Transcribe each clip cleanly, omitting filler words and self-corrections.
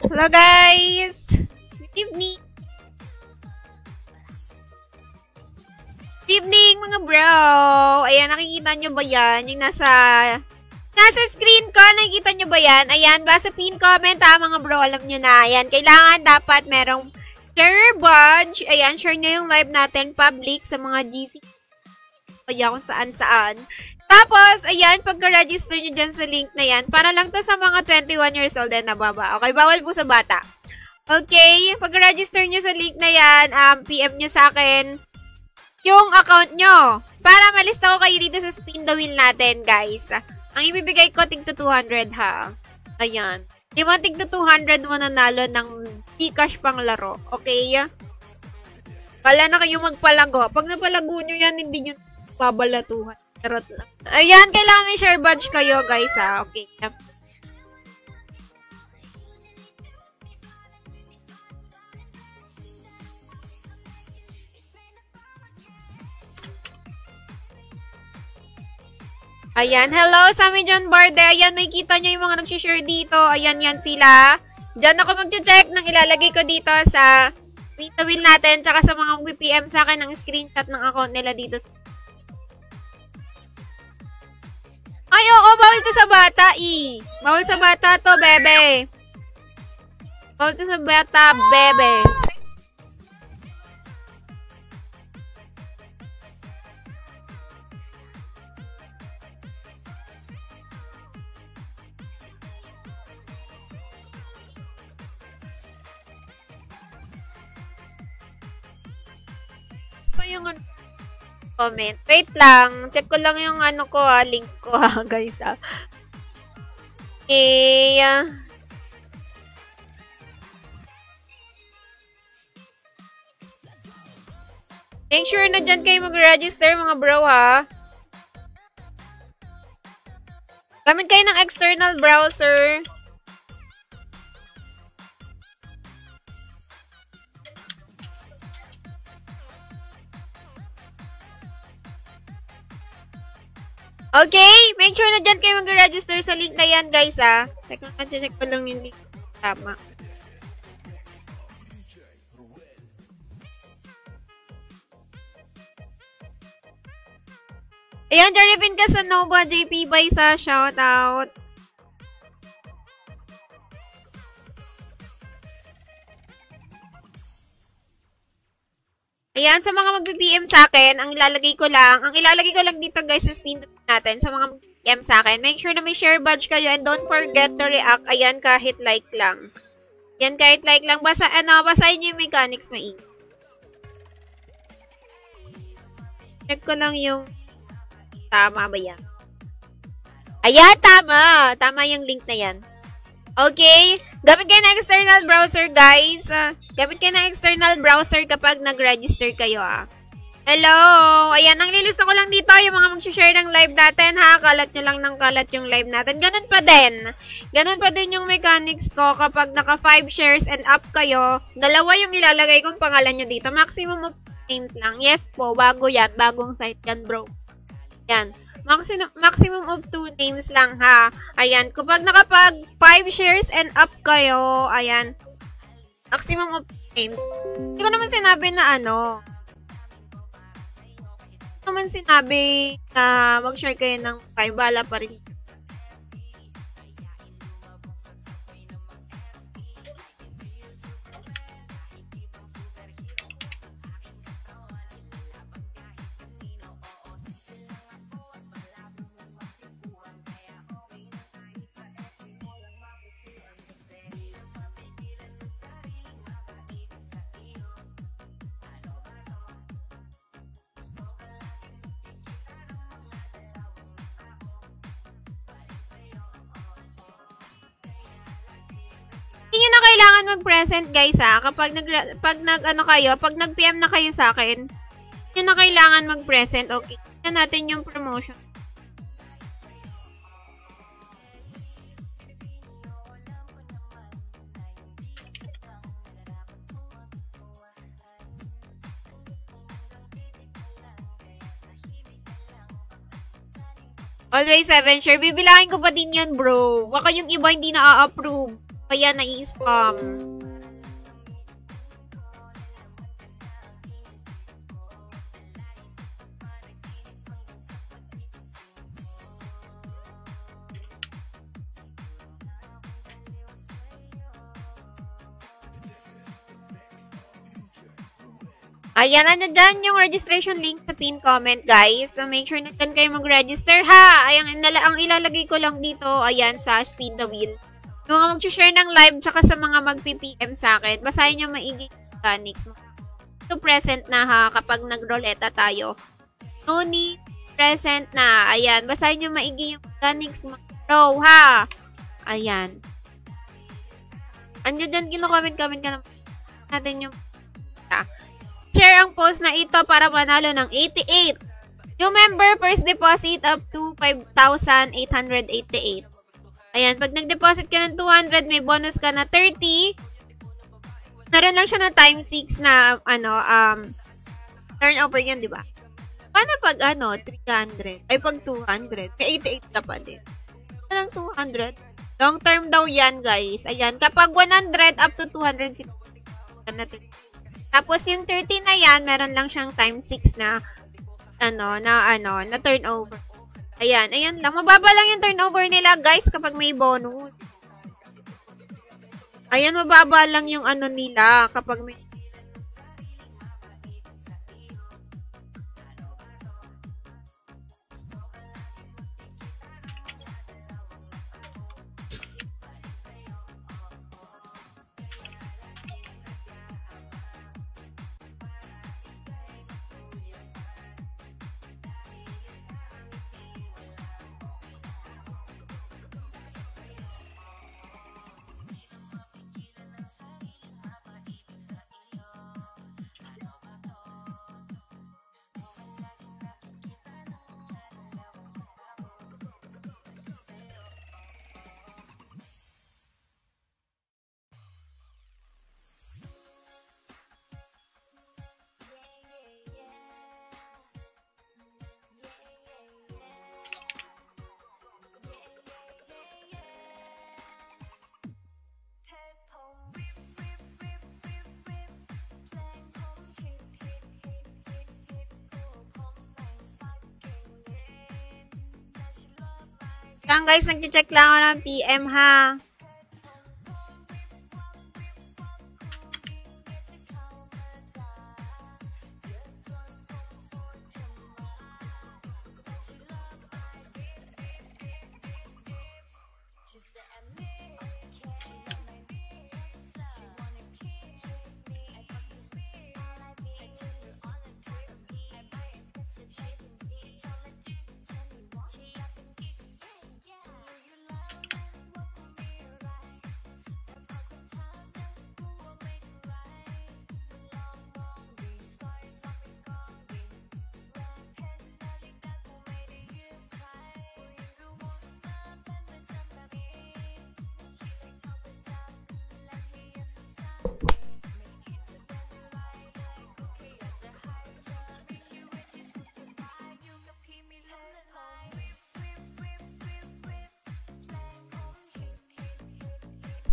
Hello guys! Good evening! Good evening mga bro! Ayan, nakikita nyo ba yan? Yung nasa screen ko, nakikita nyo ba yan? Ayan, basta pin comment ha mga bro, alam nyo na. Ayan, kailangan dapat merong share badge. Ayan, share nyo yung live natin public sa mga GC. Kaya kung saan-saan. Tapos, ayan, pagka-register nyo dyan sa link na yan, para lang to sa mga 21 years old and nababa. Okay, bawal po sa bata. Okay, pagka-register nyo sa link na yan, PM nyo sa akin yung account nyo. Para malista ko kayo dito sa spin the wheel natin, guys. Ang ibibigay ko, tig to 200 ha. Ayan. Di ba tig to 200 mananalo ng Gcash pang laro. Okay? Wala na kayo magpalago. Pag napalago nyo yan, hindi nyo babalatuhan. Charot lang. Ayan, kailangan may share badge kayo, guys, ha. Okay. Ayan, hello sa amin John Barde. Ayan, may kita nyo yung mga nag-share dito. Ayan, yan sila. Diyan ako mag-check ng ilalagay ko dito sa Twitter wheel natin, tsaka sa mga mag-PM sa akin ng screenshot ng account nila dito. Ay, oo, bawal to sa bata, Bawal sa bata to, bebe. Bawal to sa bata, bebe. Pa yung comment. Wait lang. Check ko lang yung ano ko link ko guys Okay. Make sure na dyan kayo mag-register mga bro ha. Gamit kayo ng external browser. Okay, make sure na dyan kayo mag-register sa link na yan, guys, ha. Check ko lang yung link. Tama. Ayan, Jarivin Casanova, JP Baisa, shoutout. Ayan, sa mga mag-PM sa akin, ang ilalagay ko lang dito guys sa spin natin, sa mga mag-PM sa akin, make sure na may share badge kayo and don't forget to react. Ayan, kahit like lang. Ayan, kahit like lang. Basahin nyo yung mechanics maing. Check ko lang yung tama ba yan? Ayan, tama! Tama yung link na yan. Okay? Gamit kayo ng external browser, guys. Gamit kayo ng external browser kapag nag-register kayo, Hello! Ayan, ang lilista ko lang dito yung mga mag-share ng live natin, ha? Kalat nyo lang ng kalat yung live natin. Ganun pa din. Ganun pa din yung mechanics ko kapag naka 5 shares and up kayo. Dalawa yung ilalagay kong pangalan nyo dito. Maximum of names lang. Yes po, bago yan. Bagong site yan, bro. Yan. Maximum of 2 names lang, ha. Ayan. Kapag nakapag 5 shares and up kayo, ayan. Maximum of names. Hindi ko naman sinabi na mag-share kayo ng 5. Bala pa rin. Hindi nyo na kailangan mag-present, guys, ha. Kapag pag nag-PM na kayo sa akin, hindi nyo na kailangan mag-present. Okay. Tignan natin yung promotion. Always 7 share. Bibilangin ko pa din yan, bro. Baka yung iba hindi na-approve. Kaya nai-spam. Ayan, ano dyan yung registration link sa pin comment, guys. So, make sure na dyan kayo mag-register, ha? Ayan, ang ilalagay ko lang dito, ayan, sa Spin the Wheel. Yung mga mag-share ng live, tsaka sa mga mag-PPM sa akin, basahin nyo maigi yung mechanics. So, present na, ha, kapag nag-roleta tayo. No need, present na. Ayan, basahin nyo maigi yung mechanics, bro, ha? Ayan. Andiyan dyan, kino-comment-comment ka natin yung share ang post na ito para manalo ng 88. Yung member first deposit up to 5,888. Ayan, pag nag-deposit ka ng 200, may bonus ka na 30. Naroon lang siya na time 6 na, turnover yan, di ba? Paano pag, 300? Ay, pag 200? May 88 ka pa din. Lang 200? Long term daw yan, guys. Ayan, kapag 100 up to 260 natin. Tapos, yung 30 na yan, meron lang siyang time 6 na, na turnover. Ayan, ayan lang. Mababa lang yung turnover nila, guys, kapag may bonus. Ayan, mababa lang yung nila kapag may lang, guys, nag-check lang ako ng PM, ha?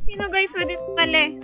Sino, guys? Pwede mali.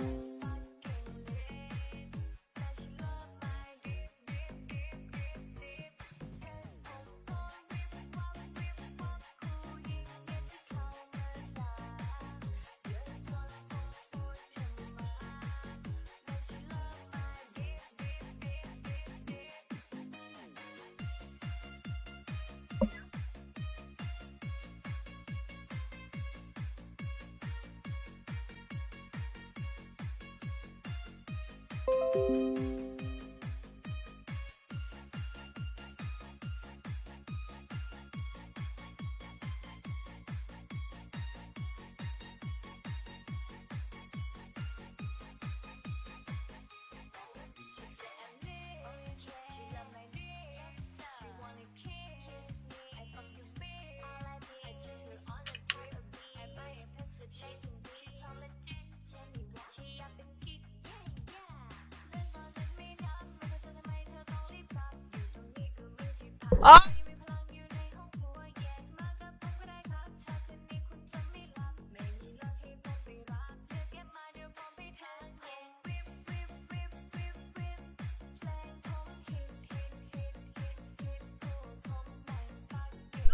Oh!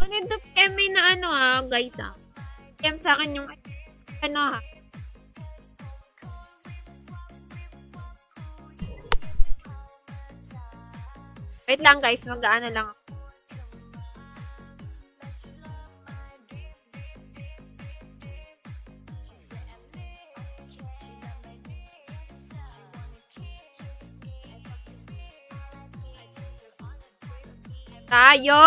Maganda PM na ano guys PM sa akin yung ano Wait lang guys, mag-ano lang ako. Tayo!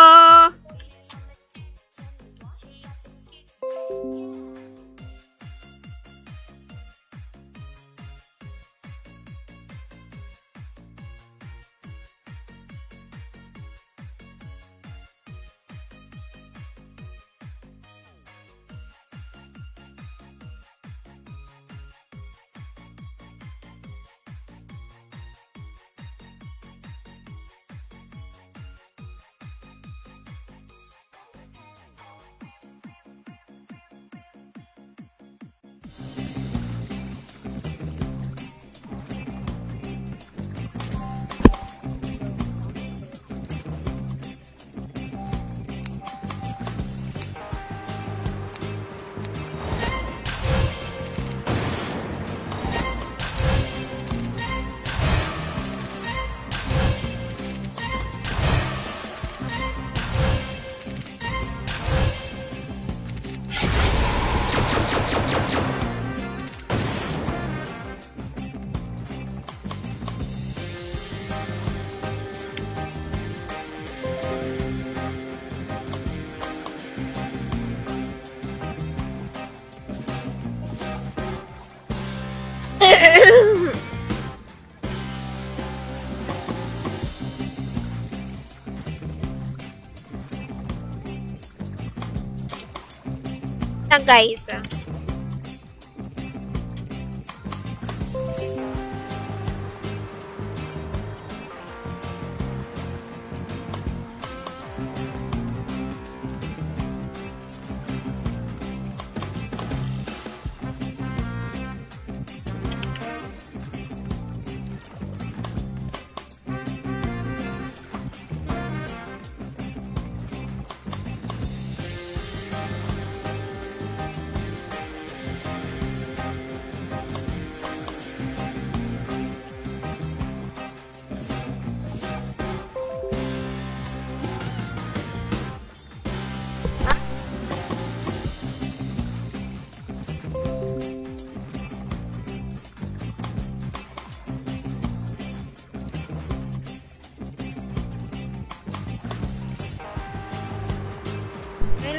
Guys.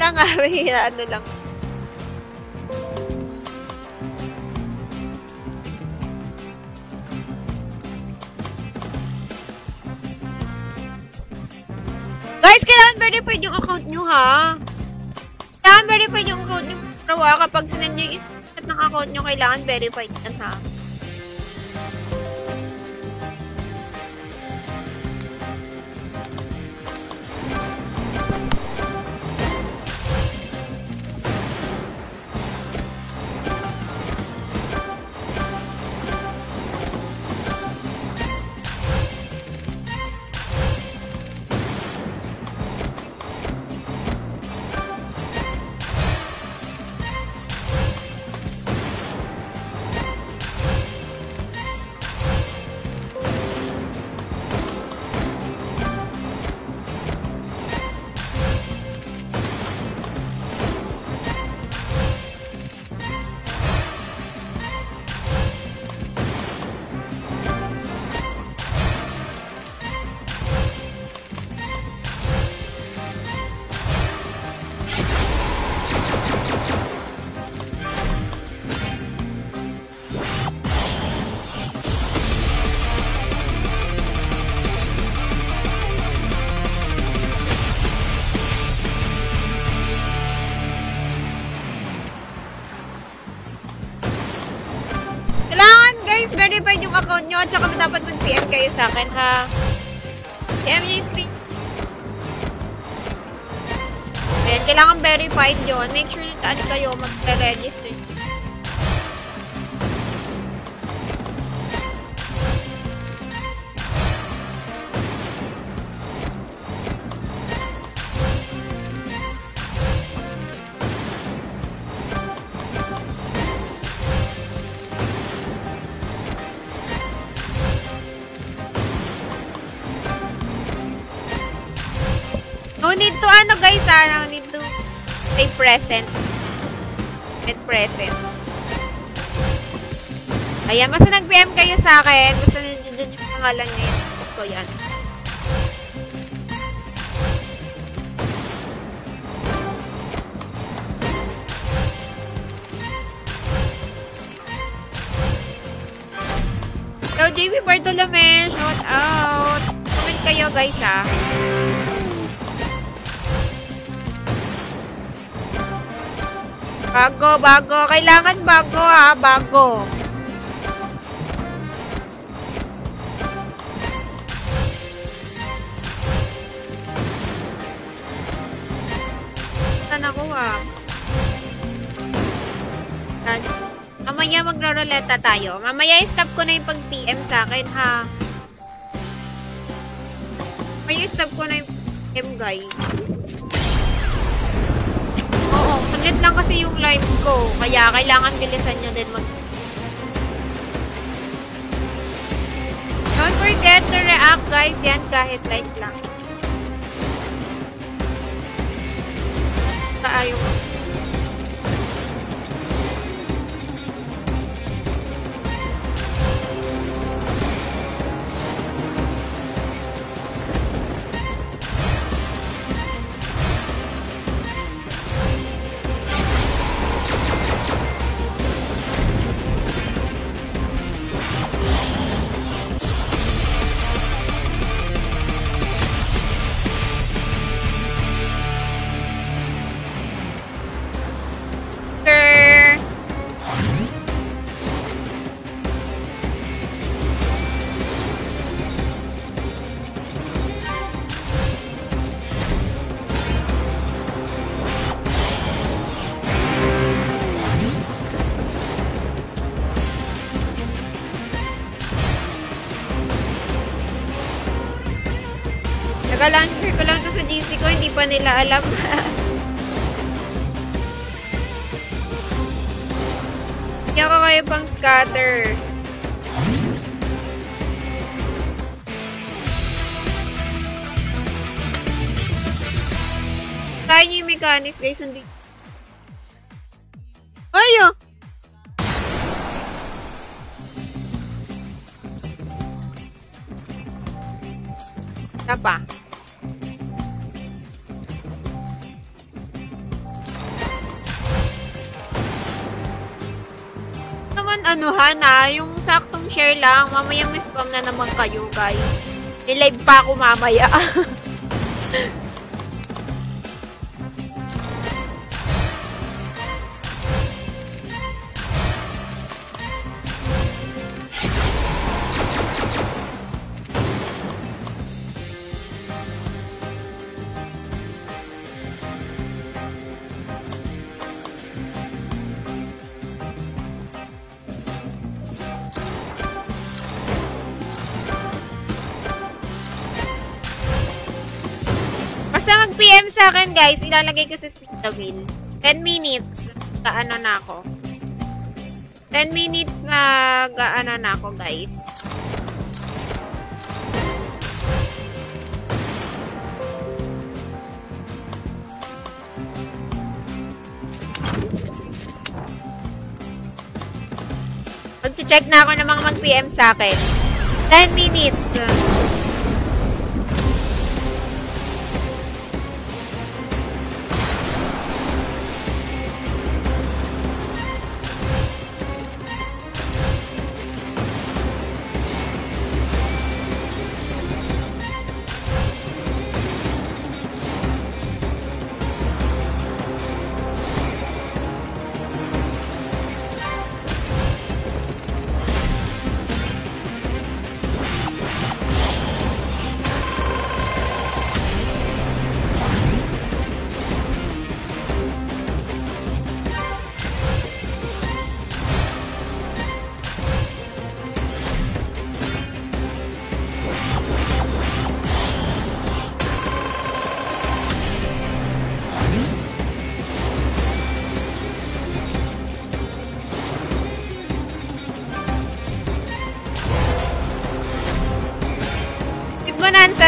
Lang ano lang. Guys, kailangan verified yung account nyo ha. Kailangan verified yung account nyo. Pero kapag sinend nyo yung iset ng account nyo, kailangan verified yan ha. Verified yung account nyo at saka dapat mag-PM kayo sa akin ha. PM nyo yung screen. Ayan, kailangan verified yun. Make sure na kayo mag-register. to ano guys, need to stay present. At present. Ayan, basta nag-PM kayo sa akin. Basta nandiyan yung pangalan ngayon. So, yan. So, JB Bartolome, shout out. Comment kayo guys ha. Bago. Kailangan bago ha, bago. Saan ako ha? Mamaya magro-roleta tayo. Mamaya stop ko na yung pag-PM sa akin ha. Mamaya stop ko na yung PM guys. Oo, saglit lang kasi yung live ko. Kaya kailangan bilisan nyo din mag... Don't forget to react guys. Yan kahit light lang. Ayaw mo. Naka-launcher ko lang to sa GC ko, hindi pa nila alam. Hindi ako kayo pang scatter. Kaya niyo yung mechanics guys, hindi. Ayo! Apa? Naman anuhan yung saktong share lang. Mamaya may spam na naman kayo guys. I-live pa ako mamaya. PM sa akin guys, ilalagay ko sa spin the wheel. 10 minutes, ano na ako. 10 minutes ano na ako guys. Mag-check na ako ng mga mag-PM sa akin. 10 minutes.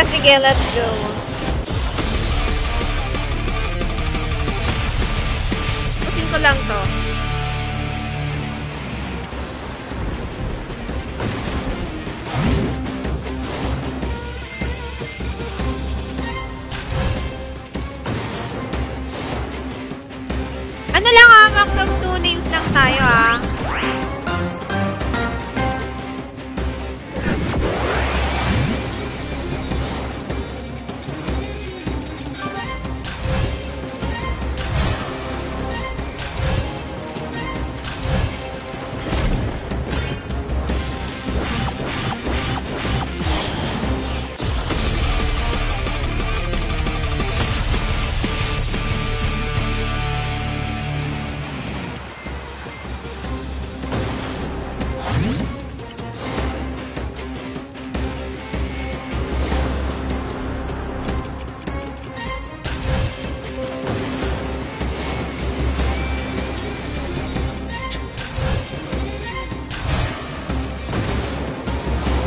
Sige, let's go. ko lang to. Ano lang max of 2 names lang tayo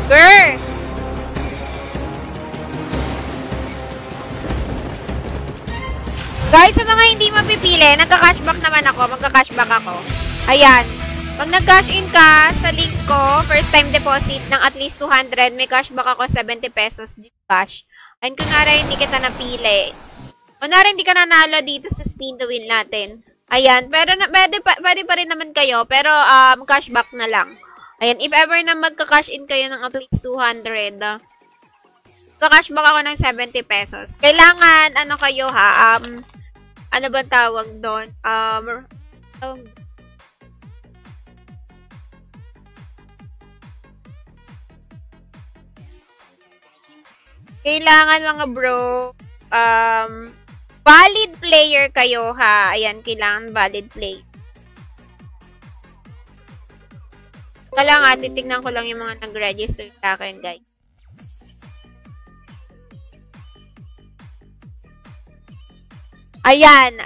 Girl! Guys, sa mga hindi mapipili, nagka-cashback naman ako. Magka-cashback ako. Ayan. Pag nag-cash in ka sa link ko, first time deposit ng at least 200, may cashback ako 70 pesos cash. Ayun, kunwari hindi kita napili. Kunwari hindi ka nanalo dito sa spin the wheel natin. Ayan. Pero pwede pa rin naman kayo, pero cashback na lang. Ayan, if ever na magka-cash in kayo ng at least 200, magka-cashback ako ng 70 pesos. Kailangan, ano kayo ano ba tawag doon? Kailangan mga bro, valid player kayo Ayan, kailangan valid player. Kailangan, titignan ko lang yung mga nag-register sa akin, guys. Ayan,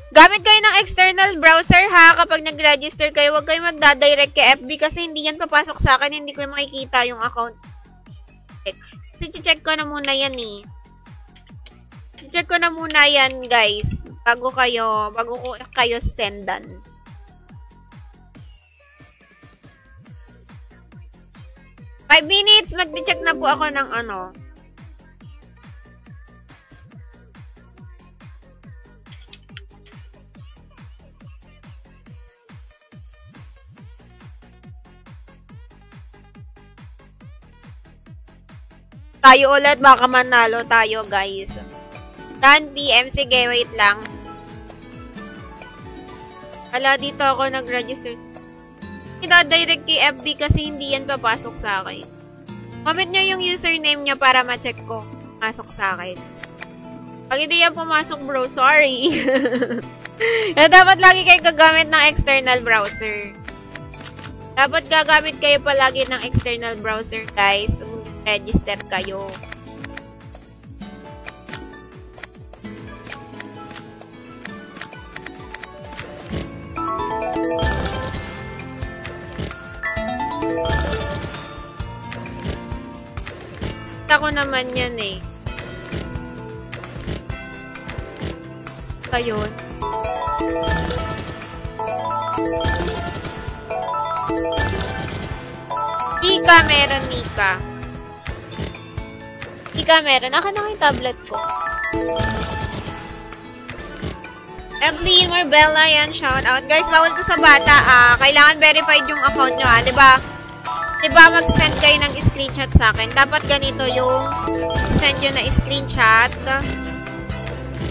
gamit kayo ng external browser kapag nag-register kayo. Huwag kayo magdadirect kay FB kasi hindi yan papasok sa akin. Hindi ko makikita yung account. Kasi check ko na muna yan Check ko na muna yan, guys. Bago ko kayo sendan. Five minutes, mag-check na po ako ng Tayo ulit, baka manalo tayo, guys. 10 PM, sige, wait lang. Hala, dito ako nag-register. Ida-direct kay FB kasi hindi yan papasok sa akin. Comment nyo yung username nyo para ma-check ko pasok sa akin. Pag hindi yan pumasok, bro, sorry. Dapat lagi kayo gagamit ng external browser. Dapat gagamit kayo palagi ng external browser, guys. Register kayo. Ako naman yan Ayun. Mika, meron Mika. Mika, meron. Aka na yung tablet ko. Evelyn, Marbella, yan. Shout out. Guys, bawal to sa bata. Kailangan verified yung account nyo, Diba? Diba mag-send kayo ng screenshot sa akin? Dapat ganito yung send nyo na screenshot.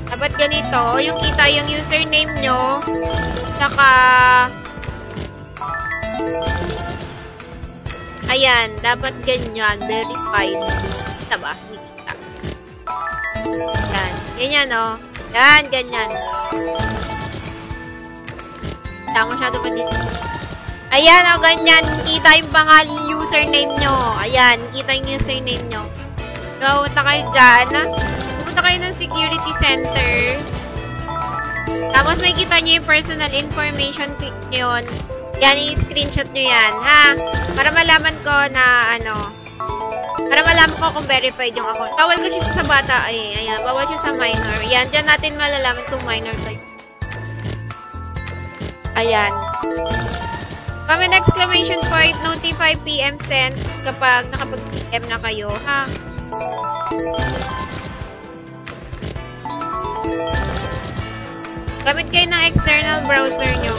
Dapat ganito. Yung kita yung username nyo. Saka ayan. Dapat ganyan. Verified. Kita ba? Kita. Yan. Ganyan Yan. Ganyan. Tama masyado pa dito. Ayan, ganyan. Kita yung pangalan, username nyo. Ayan, kita yung username nyo. So, punta kayo dyan. Pupunta kayo ng security center. Tapos, may kita nyo yung personal information. Click nyo yun. Yan, yung screenshot nyo yan, Para malaman ko na, para malaman ko kung verified yung account. Bawal ko siya sa bata. Ayan, bawal siya sa minor. Yan, dyan natin malalaman kung minor kayo. Ayan. Comment exclamation point, notify PM sent kapag nakapag-PM na kayo, ha? Gamit kayo ng external browser nyo.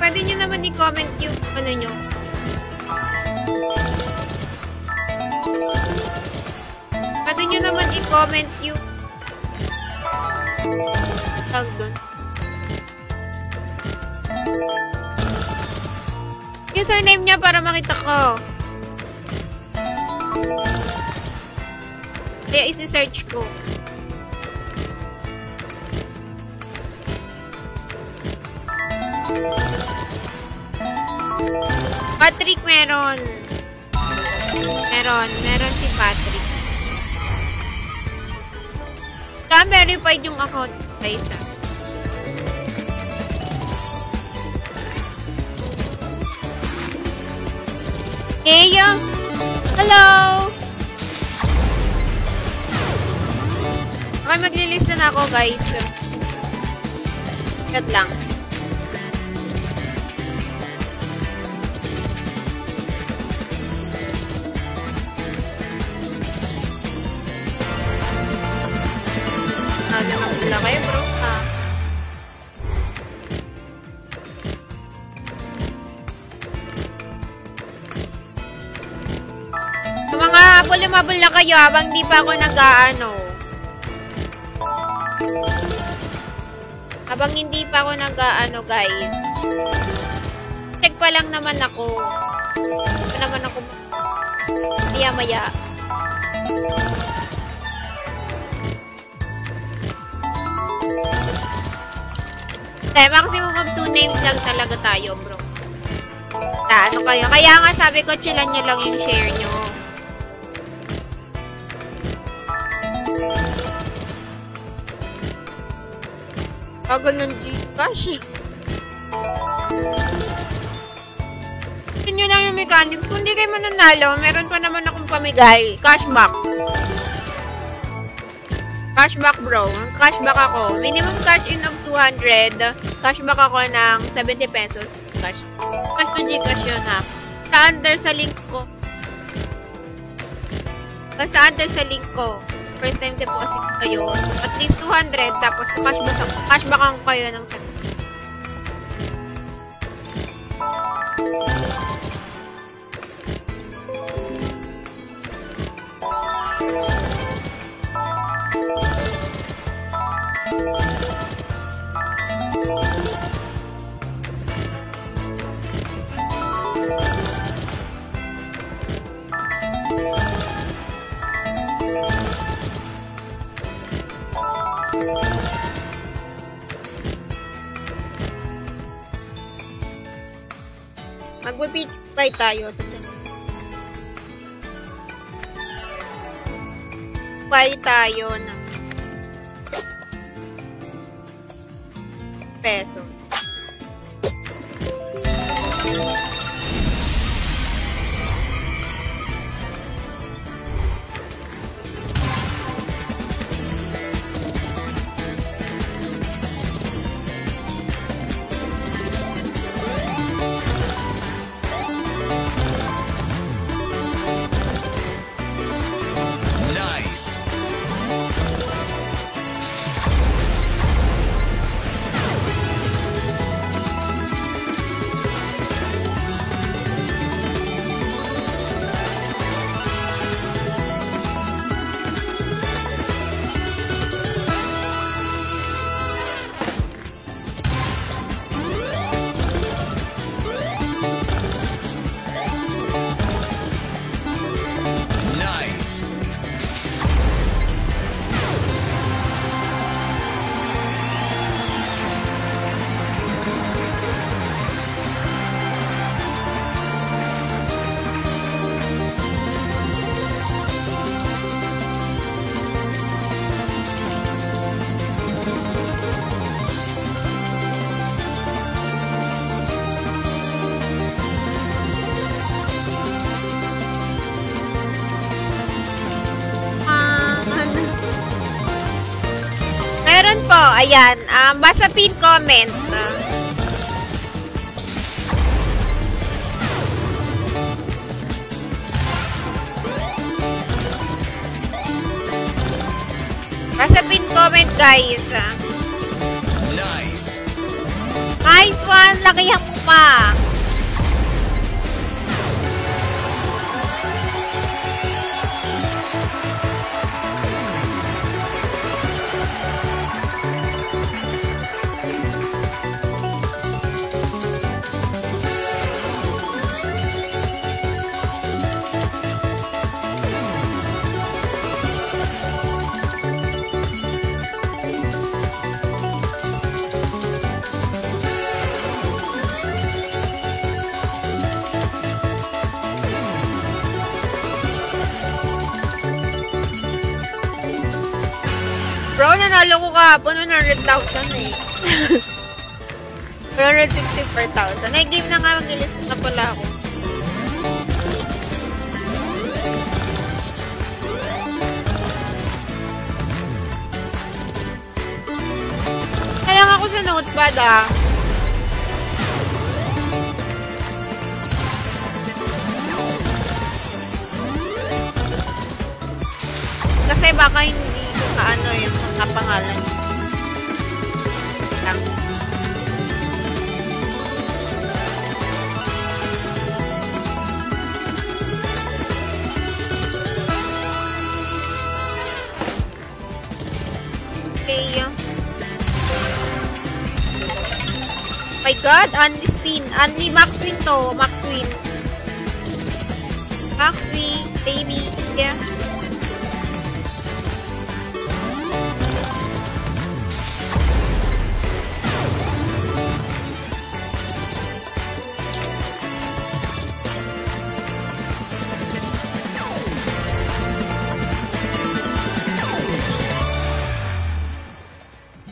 Pwede nyo naman i-comment yung ano nyo. Pwede nyo naman i-comment yung tag dun. Username niya para makita ko. Kaya isi-search ko. Patrick meron. Meron si Patrick. Verified yung account, guys. Hey, hello! Okay, maglilista na ako, guys. Kat lang. Ano nang pula kayo, bro? Habol na kayo habang di pa ako nag-aano. Habang hindi pa ako nag-aano, guys. Check pa lang naman ako. Pa naman ako maya-maya. Maximum of 2 names lang talaga tayo, bro. Ano kayo? Kaya nga sabi ko, chillan nyo lang yung share nyo. Bagal ng Gcash. Yun lang yung mechanics. Kung di kayo mananalo, meron pa naman akong pamigay. Cashback. Cashback, bro. Cashback ako. Minimum cash in of 200. Cashback ako ng 70 pesos. Cash. Cash to Gcash yun, ha. Sa under sa link ko. Sa under sa link ko. First time deposit kayo. At least 200. Tapos cashback ang kayo ng mag-pay tayo. Pay tayo ng peso. Ayan, basa pin comment. comment, guys. Nice. Nice one! Lakihan mo pa! Bro, nanalo ko kahapon 100,000 eh. 164,000. Ay, game na nga, mag-list na pala ako. Kailangan ako sa notepad ah. Kasi baka hindi ko ano yung mga pangalan. Lang. Okay. My God, only spin. Only max win to. Max win. Max win, baby. Yeah.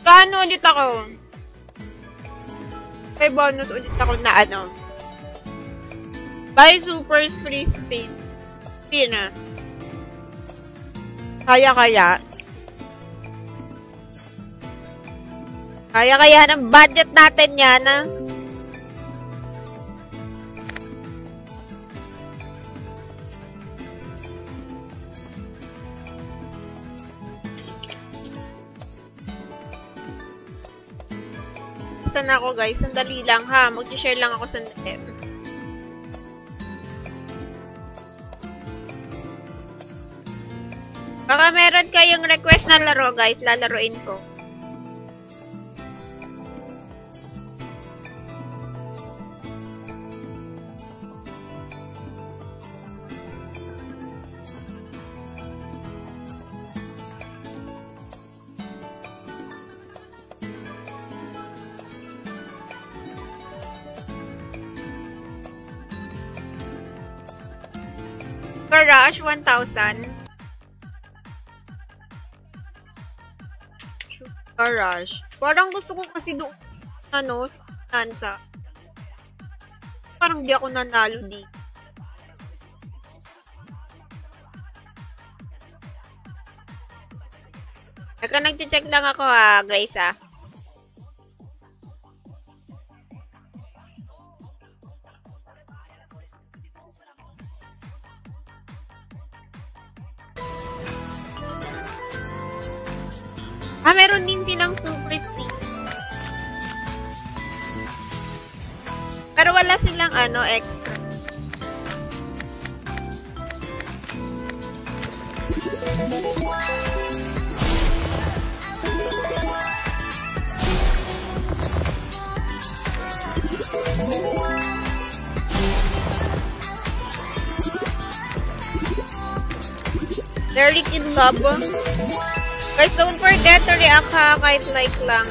Paano ulit ako? May bonus ulit ako na ano. Buy super free spin. Spin na. Kaya. Kaya ng budget natin yan ah. Na ako guys, sandali lang ha, mag-share lang ako sandali. Baka meron kayong request na laro guys, lalaroin ko. Garage 1,000. Garage. Parang gusto ko kasi doon ano, Sansa. Parang di ako nanalo di. Nagche-check lang ako ha, guys ah. Meron din silang super stick. Pero wala silang ano, extra. Derek in love. Guys, don't forget to react ha, kahit like lang.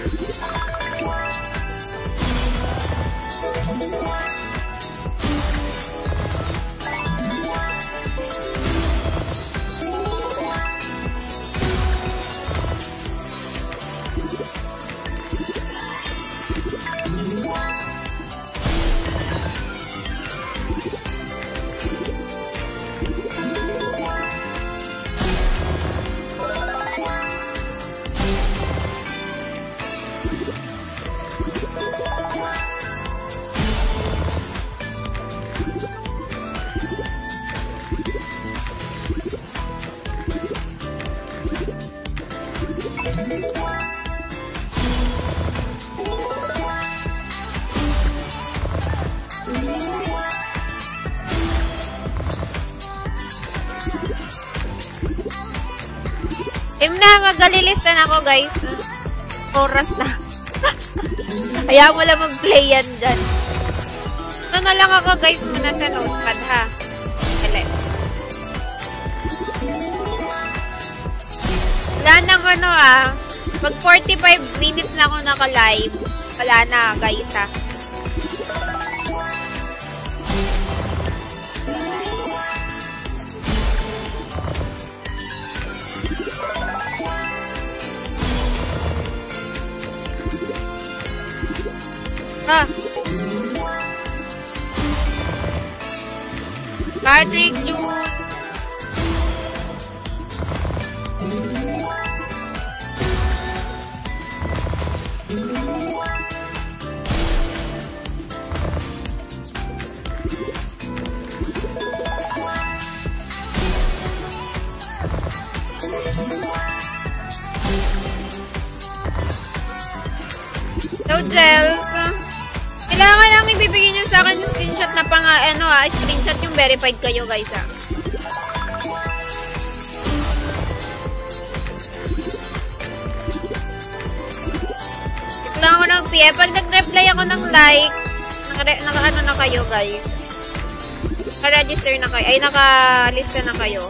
Team na, magalilista na ako, guys. Oras na. Ayaw mo lang mag-play yan dyan. Ito na lang ako, guys, muna sa notepad, ha? Kali. Wala nang ano, Mag 45 minutes na ako naka-live. Wala na, guys, ha? Patrick June. So, Gels. Kailangan lang ibibigay nyo sa akin yung screenshot na pang, screenshot yung verified kayo, guys, Kailangan ko ng PM. Pag nag-reply ako ng like, naka-ano na kayo, guys. Naka-register na kayo. Ay, naka-lista na kayo.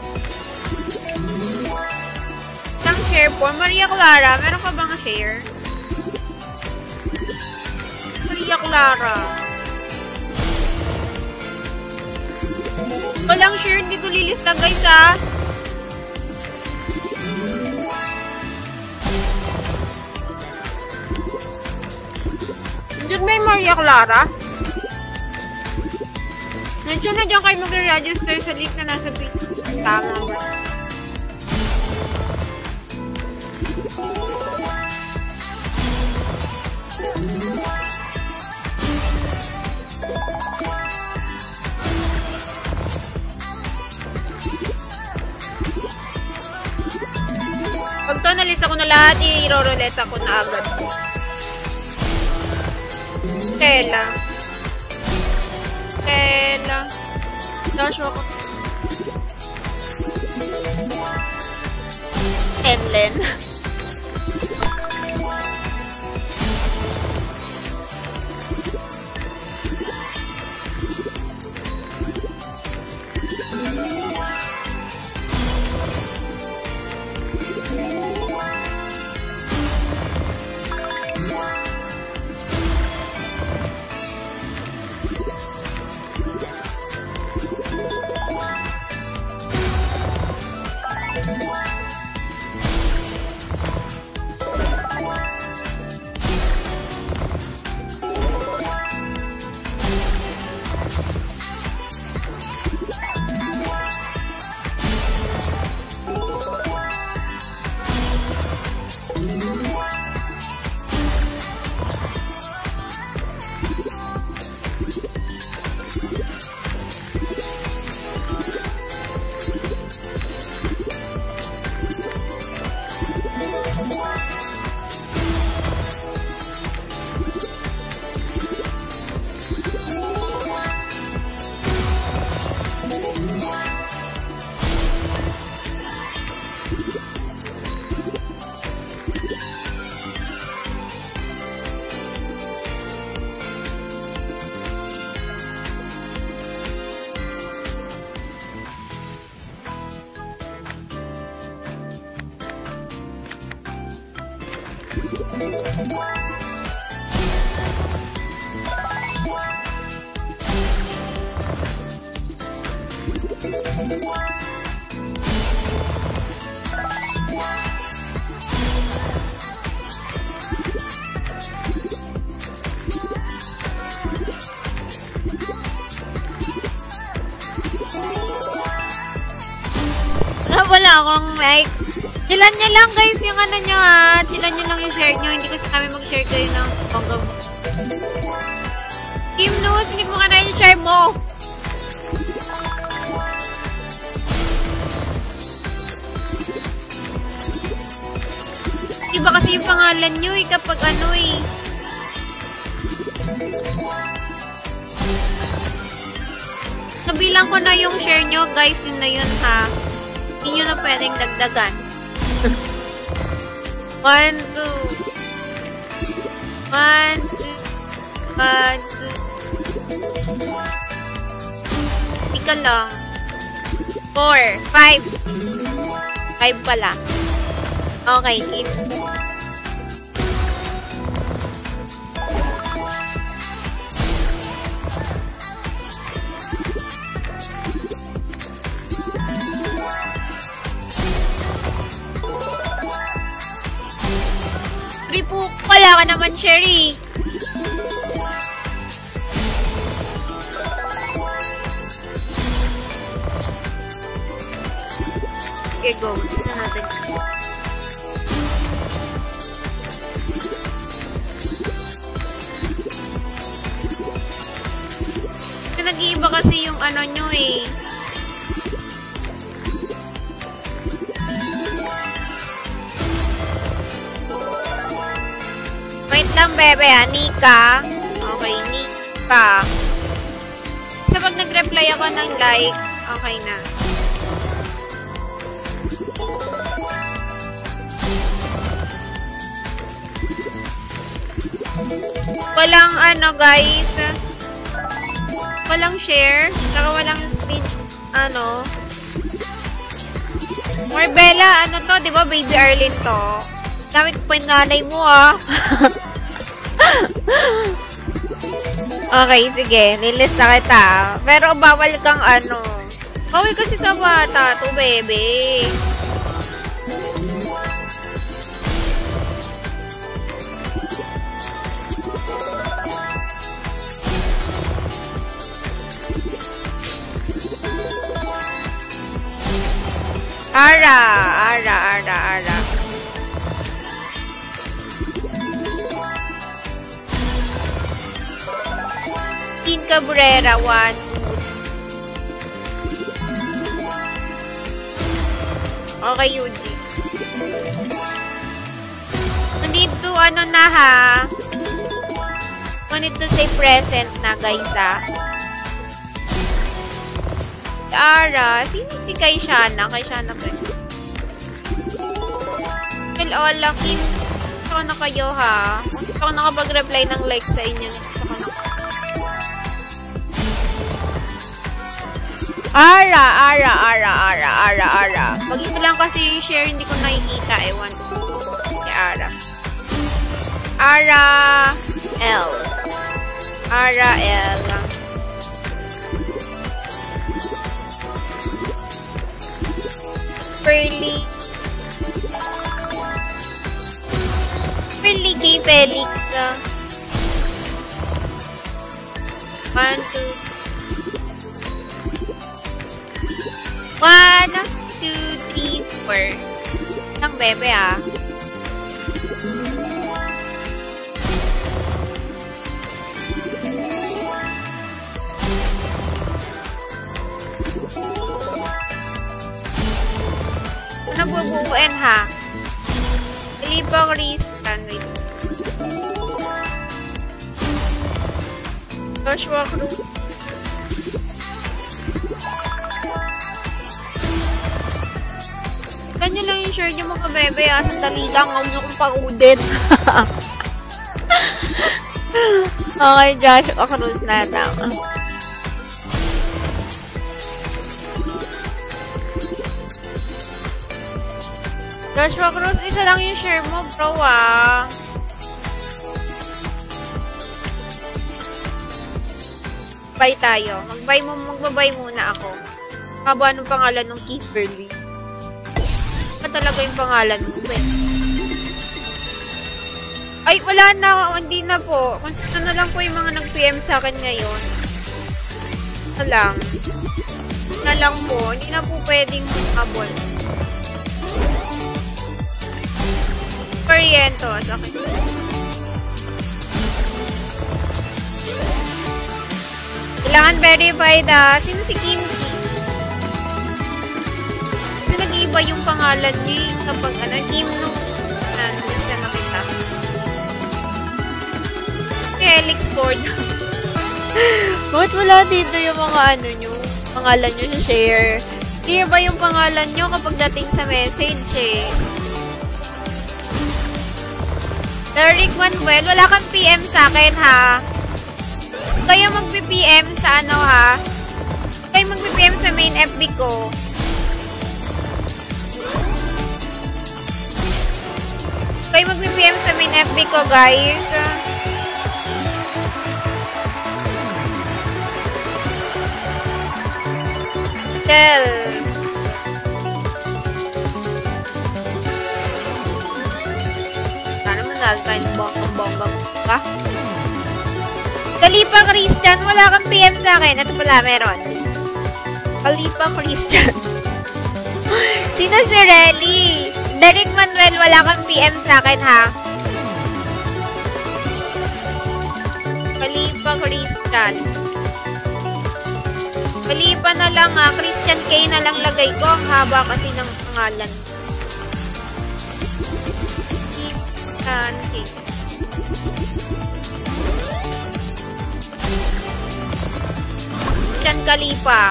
Isang share po. Maria Clara, meron ka bang share? Maria Clara. Walang share, hindi ko lilista, guys, Diyan may Maria Clara. Nandiyan na dyan kayo mag-register sa link na nasa page. Tama ba? Pag to, nalista ko na lahat, i-roroleta ko na agad. Stella. Joshua ko. Enlen. Wala akong like. Chilan nyo lang guys yung ano nyo Chilan nyo lang yung share nyo. Hindi ko sa kami mag-share kayo ng bongga. Kim News, hindi mo ka na yung share mo. Si Nag-iiba kasi yung pangalan nyo eh, kapag ano eh. Nabilang ko na yung share nyo, guys. Yun na yun, ha. Hindi nyo na pwedeng dagdagan. 1, 2. 1, 2. 1, 2. Hindi ka lang. 4, 5. 5 pala. Okay, keep. Po, wala ka naman, Sherry. Okay, go. Isa natin. Nag-iiba kasi yung ano nyo eh. Wait lang, bebe, ha? Nika. Okay, Nika. So, pag nag-reply ako ng like, okay na. Walang ano, guys. Walang share. Saka walang screen, ano. Morbella, ano to? Diba, Baby Arlene to? Gamit po yung nanay mo, ah. Okay, sige. Nilista kita. Pero bawal kang ano. Bawal kasi sa bata to, bebe. Ara. King Cabrera, 1, 2. Okay, Yuji. Nandito, ano na ha? Nandito say present na, guys, ha? Ara, sino si kay Shana? Kay Shana ba? Well, all Kim. Saka na kayo, ha? Saka nakapag-reply ng like sa inyo. Saka na. Ara. Pag ito lang kasi yung share, hindi ko nakikita. Ewan ko. Si Ara. Ara L. Pearly kay Felix. 1, 2, 3, 4. Isang bebe, ah. Ano bubuuin, ha? Lipa Christian. Joshua Cruz. Ganyan lang yung share nyo, mga bebe, ha? Sandali lang. Huwag nyo kong pag-udit. Okay, Joshua Cruz na lang. Joshua Cruz, isa lang yung share mo, bro, ah. Bye tayo. Magbabay muna ako. Haba anong pangalan ng Kimberly? Ba talaga yung pangalan mo, eh? Ay, wala na. Hindi na po. Kung na lang po yung mga nag-PM sa akin ngayon. Na lang. Na lang po. Hindi na po pwedeng habol. Corrientos. Okay. Kailangan verified, ah. Sino si Kimchi? Kasi nag-iiba yung pangalan niya kapag ano, Kim no. Ano, Lord. Bakit wala dito yung mga ano nyo? Pangalan nyo sa share? Clear ba yung pangalan nyo kapag dating sa message eh? Derek Manuel, wala kang PM sa akin ha? Kayo mag-PM sa ano ha? Kayo mag-PM sa main FB ko. Kayo mag-PM sa main FB ko guys. Tell. Sana manal tayo ng bonggang ka. Kalipa Christian, wala kang PM sa akin. Ito pala, meron. Kalipa Christian. Sino si Relly? Derek Manuel, wala kang PM sa akin, ha? Kalipa Christian. Kalipa na lang, ha? Christian K na lang lagay ko. Ang haba kasi ng pangalan. Christian K. Christian Kalipa.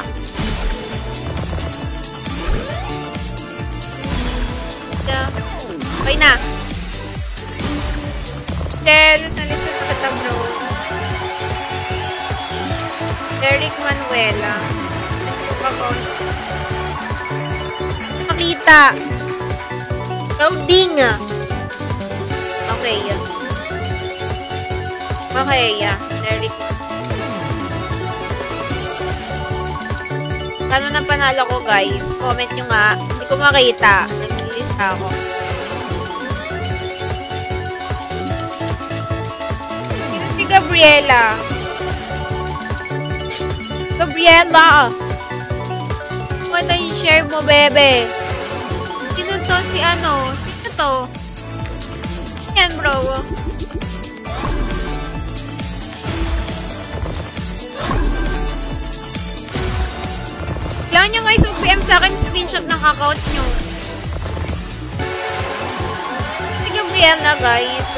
Okay na. Del, nalisod na kita bro. Derek Manuela. Makita. Loading. Okay. Okay, yeah. Derek. Paano na panalo ko, guys? Comment nyo nga. Hindi ko makita. Naglilista ako. Sino si Gabriela? Gabriela! Ano yung share mo, bebe? Sino to? Si ano? Sino to? Yan, bro. Kailangan nyo guys mag-PM sa akin screenshot ng account nyo. Si Gabriela guys.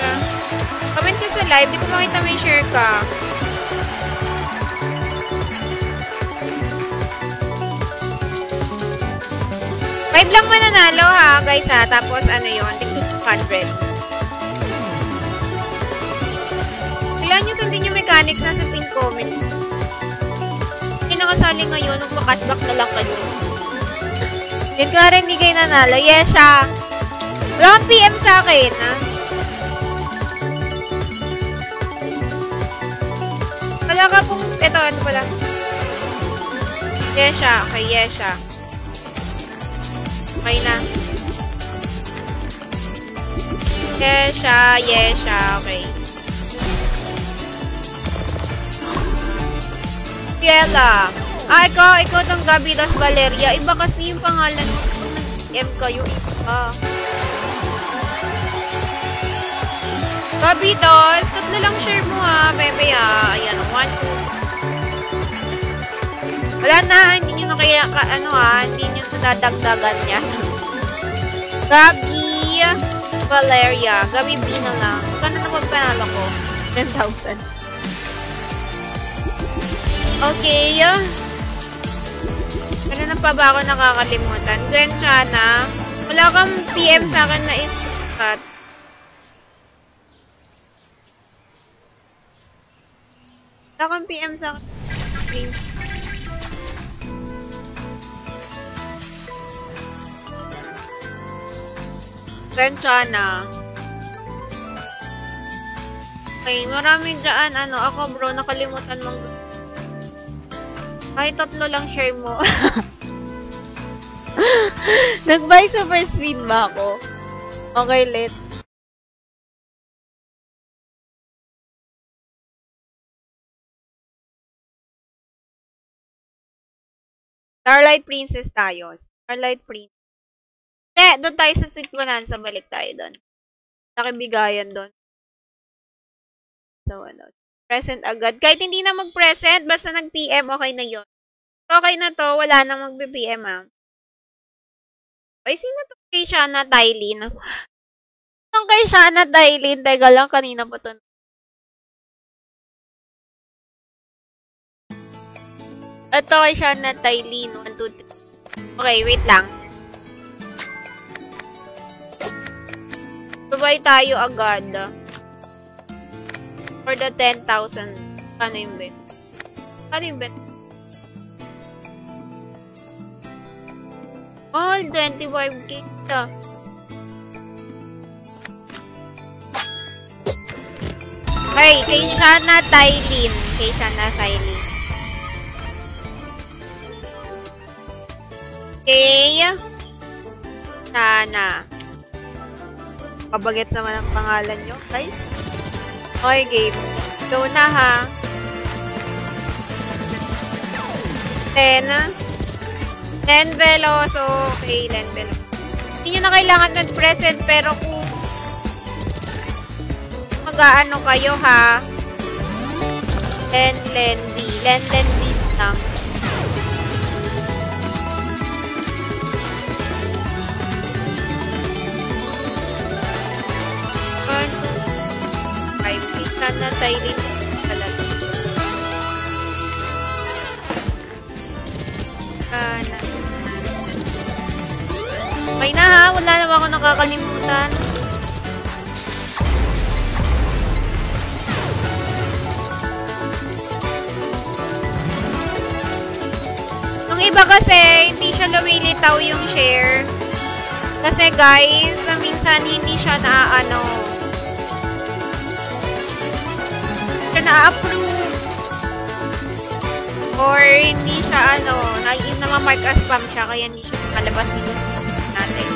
Comment ka sa live. Di ko makita may share ka. Five lang mananalo ha guys ha. Tapos ano yun. Tig 200. Kailangan nyo sundin yung mechanics na sa pin comment. Nakasali ngayon, magpa-cashback na lang kayo. Yun ko rin, hindi kayo nanalo. Yes, siya. Wala kang PM sa akin, ha? Wala ka pong, ito pala. Yes, siya. Okay, yes, siya. Okay na. Yes, siya. Yes, siya. Okay. Kiela. Ikaw tong Gabi das Valeria. Iba kasi yung pangalan mo. M kayo. Gabi dos. Tatlo lang share mo ha, bebe ha. Ayan, 1, 2. Wala na, hindi nyo na kaya, hindi nyo nadadagdagan yan. Gabi Valeria. Gabi B na lang. Kano naman panalo ko? 10,000. Okay. Ano na pa ba ako nakakalimutan? Gwen Chana. Wala kang PM sa akin na is-cut. Wala kang PM sa akin. Gwen Chana. Okay, maraming dyan. Ako bro, nakalimutan mong kahit 3 lang share mo. Nag-buy super sweet ba ako? Okay, let's. Starlight Princess tayo. Starlight Princess. Doon tayo sa Sweet Bonanza. Balik tayo doon. Nakibigayan doon. So, present agad. Kahit hindi na mag-present, basta nag-PM, okay na yun. So, okay na to. Wala nang mag-PM, ha. Ay, sino to? Kay Shana Tylin. Ang kay Shana Tylin. Teka lang, kanina pa to. Ito kay Shana Tylin. 1, 2, 3. Okay, wait lang. Subay tayo agad. For the 10,000. Ano yung bet? Ano yung bet? Oh, 25k ito. Okay, kay Shana Tylin. Kay Shana Tylin. Okay. Shana. Kabaget naman ang pangalan nyo, guys. Okay, game. Go na, ha. 10. Len Veloso. Okay, Len Veloso. Hindi nyo na kailangan mag-present, pero kung mag-aano kayo, ha. Len B lang. Sana Tylin talaga. Sana. Okay na ha, wala naman ako nakakalimutan. Yung iba kasi, hindi siya lumilitaw yung share. Kasi guys, minsan hindi siya na-approve or hindi siya namamark as spam siya kaya hindi siya malabas dito natin.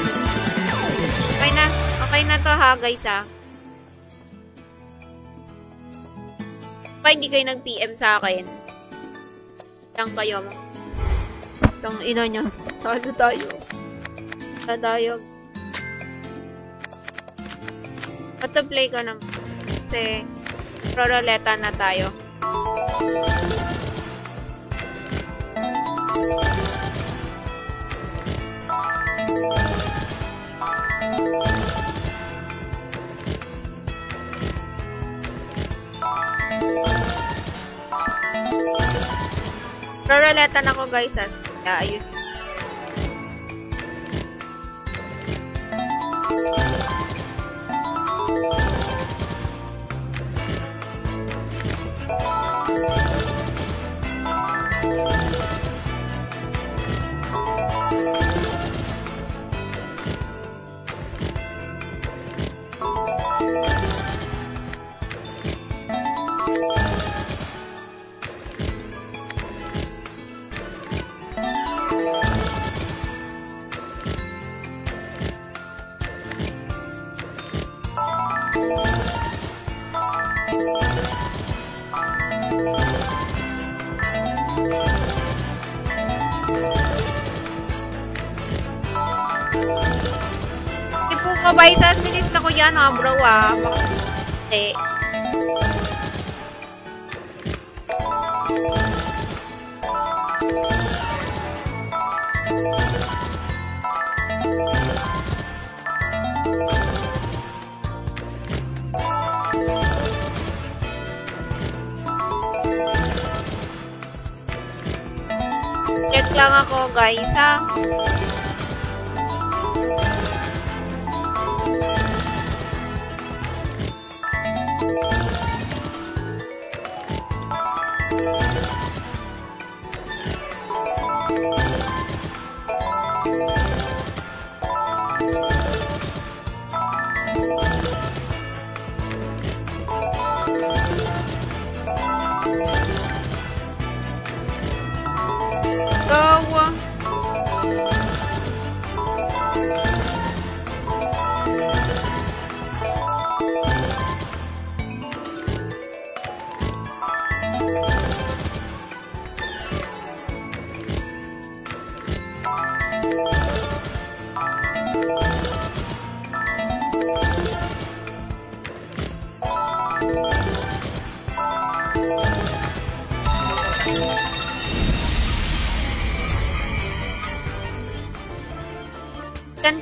Okay na to ha guys ha. Pa hindi kayo nag-PM sa akin lang kayo itong ina nyo tayo play ko naman kasi Roroleta na tayo. Roroleta na ko guys. Ayos. Kabaysa, sinis na ko yan ha, bro ha. Bakit? Check lang ako guys ha.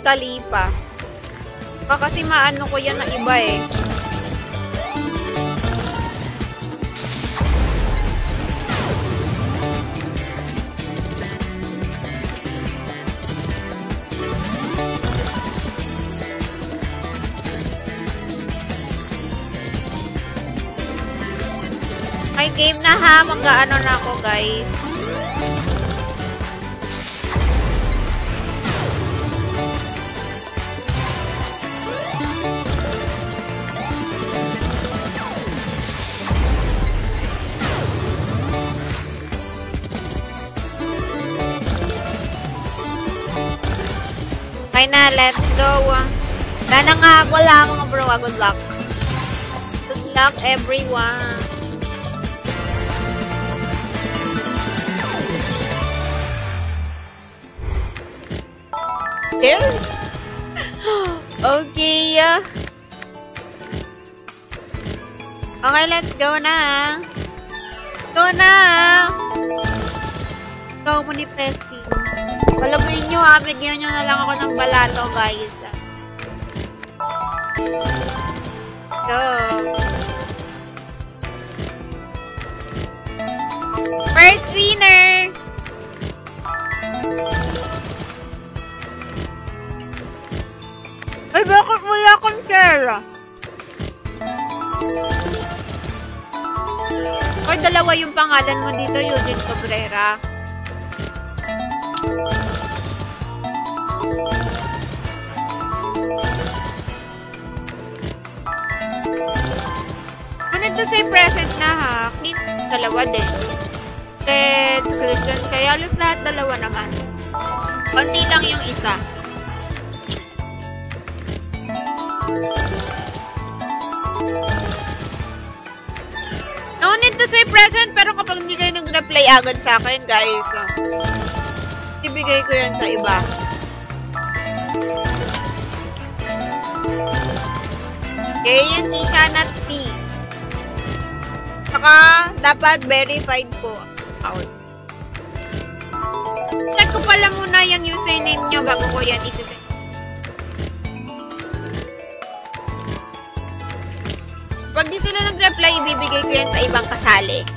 Kalipa. Kasi maano ko yan na iba eh. Okay, game na ha. Mag-ano na ako, guys. Okay na, let's go. Sana nga, wala mga bro. Good luck. Good luck, everyone. Okay. Okay, let's go na. Go na. Go, manifesting. Palaguin nyo ha. Bigyan nyo na lang ako ng balalo, guys. Go. First winner. Ay, bakit wala akong share? Ay, dalawa yung pangalan mo dito, Eugene Cabrera. Ano say present na ha? Dalawa din. Ted, Christian, kaya alas lahat dalawa naman. Konti lang yung isa. No need to say present, pero kapag hindi kayo nag-reply agad sa akin, guys, ibigay ko yan sa iba. Okay, yan siya na T. Saka, dapat verified po account. Check ko pala muna yung username nyo bago ko yan isasend. Pag di sila nag-reply, ibibigay ko yan sa ibang kasali.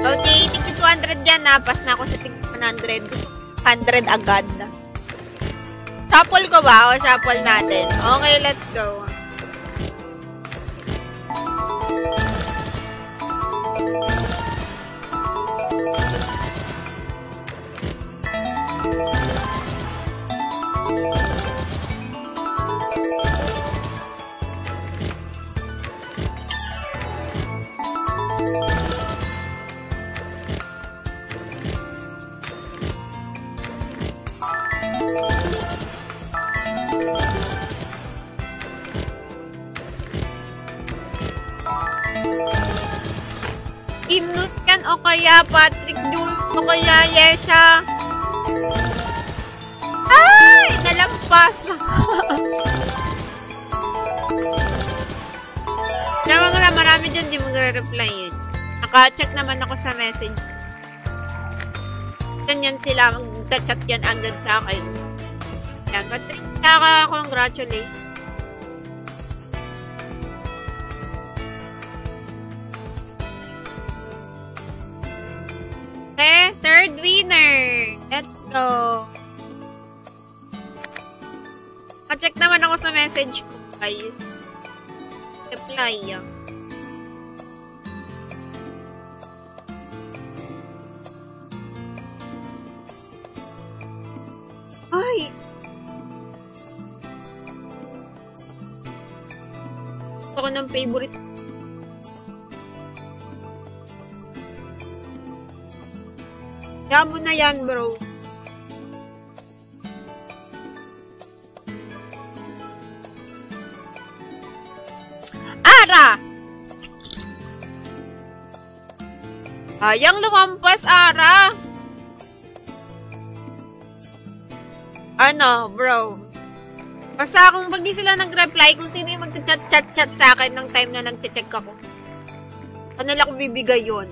Okay, tig 200 yan na. Pas na ako sa tig 100. 100 agad. Shuffle ko ba? O shuffle natin. Okay, let's go. Imnuskan o kaya Patrick Jules o kaya Yesha. Ay! Nalampas! Naman nga marami dyan di magre-reply yun. Naka-check naman ako sa message. Ganyan sila mag-chat yan agad sa akin. Yan, Patrick, congratulations. Third winner. Let's go. Pa-check naman ako sa message ko, guys. Reply. Ay. Gusto ko ng favorite. Kaya mo na yan, bro. Ara! Ayang lumampas, Ara. Ano, bro? Basta kung pag di sila nag-reply, kung sino yung mag-chat-chat sa akin ng time na nag-check ako, kanila ko bibigay yun.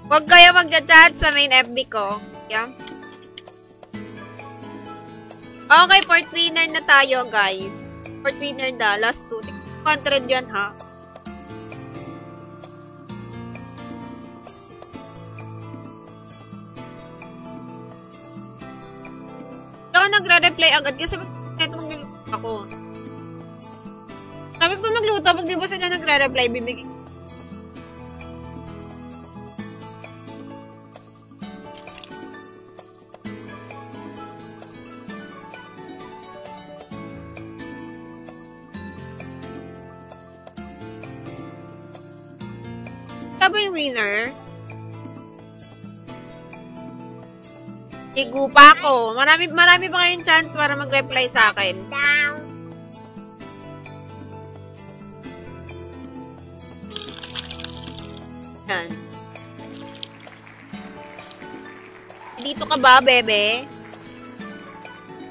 Huwag kayo mag-chat sa main FB ko. Yeah. Okay, fourth winner na tayo, guys. Fourth winner na. Last 2. 200 yan, ha? Ako nagre-reply agad kasi ito magluto ako. Sabi ko magluto, pag di ba sila nagre-reply, bibigyan Ito ba yung winner? Igu pa ako. Marami pa kayong chance para mag-reply sa akin. Yan. Dito ka ba, bebe?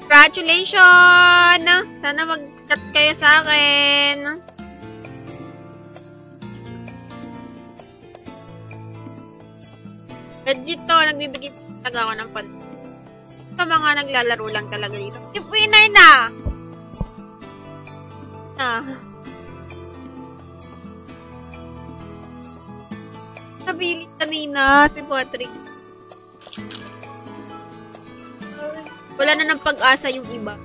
Congratulations! Sana mag-chat kayo sa akin. Legit to, nagbibigay talaga ako ng pan. Sa mga naglalaro lang talaga dito. Yung winner na! Nabili kanina si Patrick. Wala na ng pag-asa yung iba.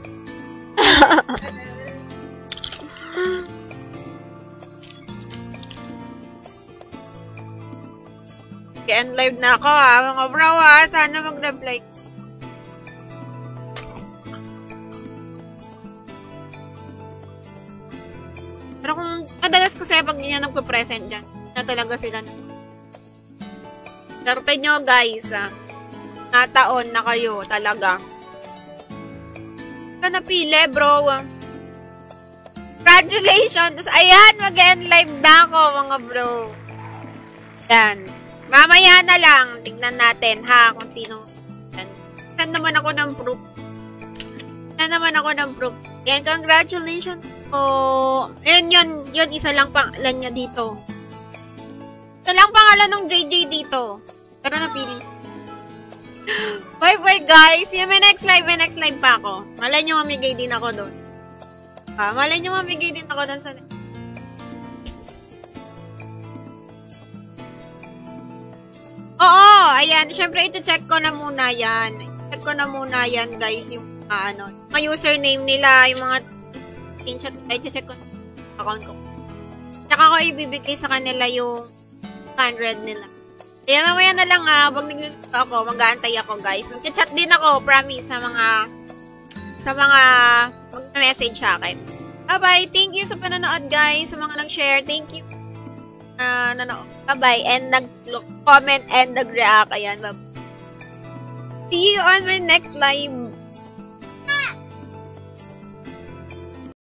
Kaya live na ako mga bro sana mag-reply. Pero kung madalas kasi pag niya nagpa-present dyan, na talaga sila. Larutin nyo guys nataon na kayo talaga. Napili, bro. Congratulations! Ayan, mag-end live na ako, mga bro. Yan. Mamaya na lang, tignan natin, ha, kung sino. Saan naman ako ng proof? Yan, congratulations. Yun, isa lang pangalan niya dito. Isa lang pangalan ng JJ dito. Pero napili. Bye guys. See you my next live pa ako. Malay nyo mamigay din ako doon. Sa Oo, ayan. Syempre, ito-check ko na muna yan. Guys, yung mga username nila, yung mga screenshot. I-check ko na account ko. Tsaka ko ibibigay sa kanila yung 100 nila. Ayan, mamaya na lang pag nagluluto ako, mag-aantay ako guys. Mag-chat din ako, promise, sa mga mag-message sa akin. Bye-bye! Thank you sa panonood guys, sa mga nag-share. Thank you. Nanood. Bye-bye. And nag-comment and nag-react. Ayan, bye-bye. See you on my next live.